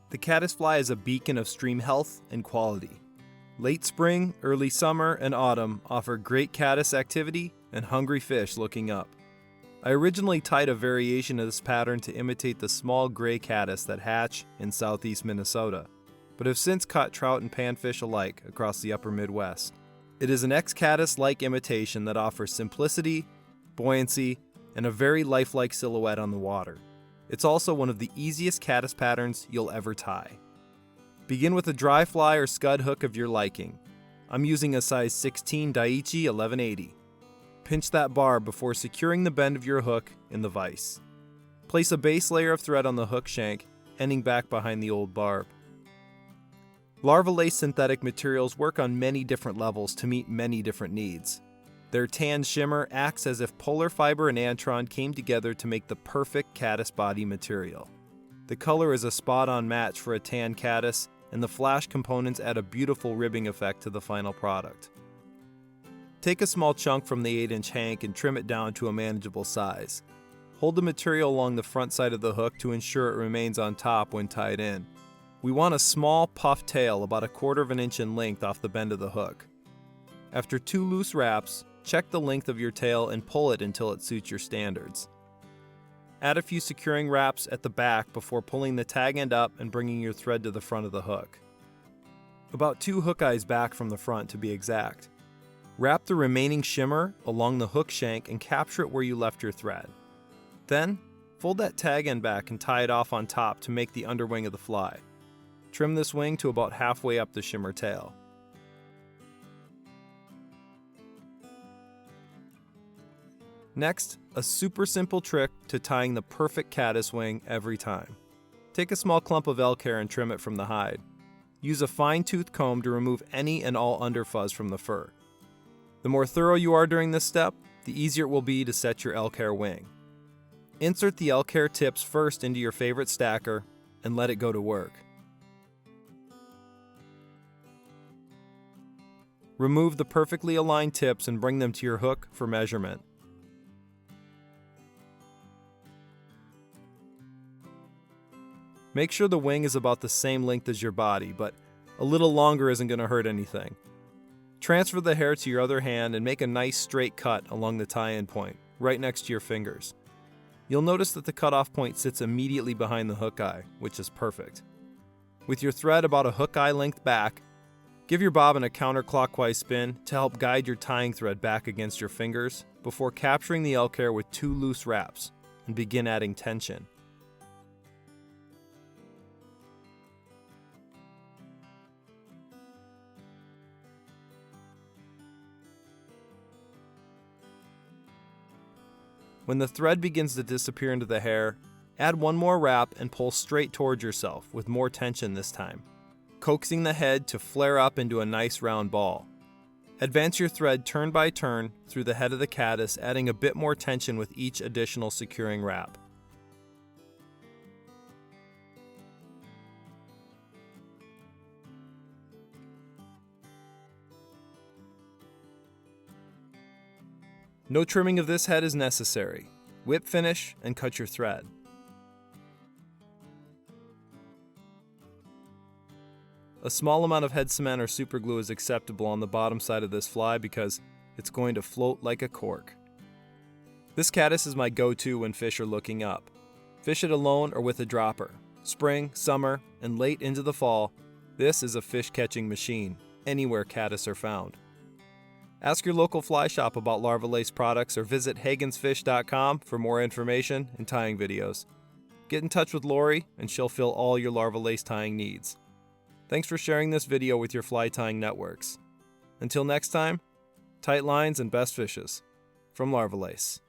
The caddis fly is a beacon of stream health and quality. Late spring, early summer, and autumn offer great caddis activity and hungry fish looking up. I originally tied a variation of this pattern to imitate the small gray caddis that hatch in southeast Minnesota, but have since caught trout and panfish alike across the upper Midwest. It is an ex-caddis-like imitation that offers simplicity, buoyancy, and a very lifelike silhouette on the water. It's also one of the easiest caddis patterns you'll ever tie. Begin with a dry fly or scud hook of your liking. I'm using a size 16 Daiichi 1180. Pinch that barb before securing the bend of your hook in the vise. Place a base layer of thread on the hook shank, ending back behind the old barb. Larva Lace synthetic materials work on many different levels to meet many different needs. Their tan shimmer acts as if polar fiber and antron came together to make the perfect caddis body material. The color is a spot-on match for a tan caddis, and the flash components add a beautiful ribbing effect to the final product. Take a small chunk from the 8-inch hank and trim it down to a manageable size. Hold the material along the front side of the hook to ensure it remains on top when tied in. We want a small puff tail about 1/4 inch in length off the bend of the hook. After 2 loose wraps, check the length of your tail and pull it until it suits your standards. Add a few securing wraps at the back before pulling the tag end up and bringing your thread to the front of the hook. About 2 hook eyes back from the front to be exact. Wrap the remaining shimmer along the hook shank and capture it where you left your thread. Then, fold that tag end back and tie it off on top to make the underwing of the fly. Trim this wing to about halfway up the shimmer tail. Next, a super simple trick to tying the perfect caddis wing every time. Take a small clump of elk hair and trim it from the hide. Use a fine-tooth comb to remove any and all underfuzz from the fur. The more thorough you are during this step, the easier it will be to set your elk hair wing. Insert the elk hair tips first into your favorite stacker and let it go to work. Remove the perfectly aligned tips and bring them to your hook for measurement. Make sure the wing is about the same length as your body, but a little longer isn't going to hurt anything. Transfer the hair to your other hand and make a nice straight cut along the tie-in point, right next to your fingers. You'll notice that the cutoff point sits immediately behind the hook eye, which is perfect. With your thread about a hook eye length back, give your bobbin a counterclockwise spin to help guide your tying thread back against your fingers before capturing the elk hair with 2 loose wraps and begin adding tension. When the thread begins to disappear into the hair, add 1 more wrap and pull straight towards yourself with more tension this time, coaxing the head to flare up into a nice round ball. Advance your thread turn by turn through the head of the caddis, adding a bit more tension with each additional securing wrap. No trimming of this head is necessary. Whip finish and cut your thread. A small amount of head cement or super glue is acceptable on the bottom side of this fly because it's going to float like a cork. This caddis is my go-to when fish are looking up. Fish it alone or with a dropper. Spring, summer, and late into the fall, this is a fish-catching machine, anywhere caddis are found. Ask your local fly shop about Larva Lace products or visit hagensfish.com for more information and tying videos. Get in touch with Lori and she'll fill all your Larva Lace tying needs. Thanks for sharing this video with your fly tying networks. Until next time, tight lines and best fishes. From Larva Lace.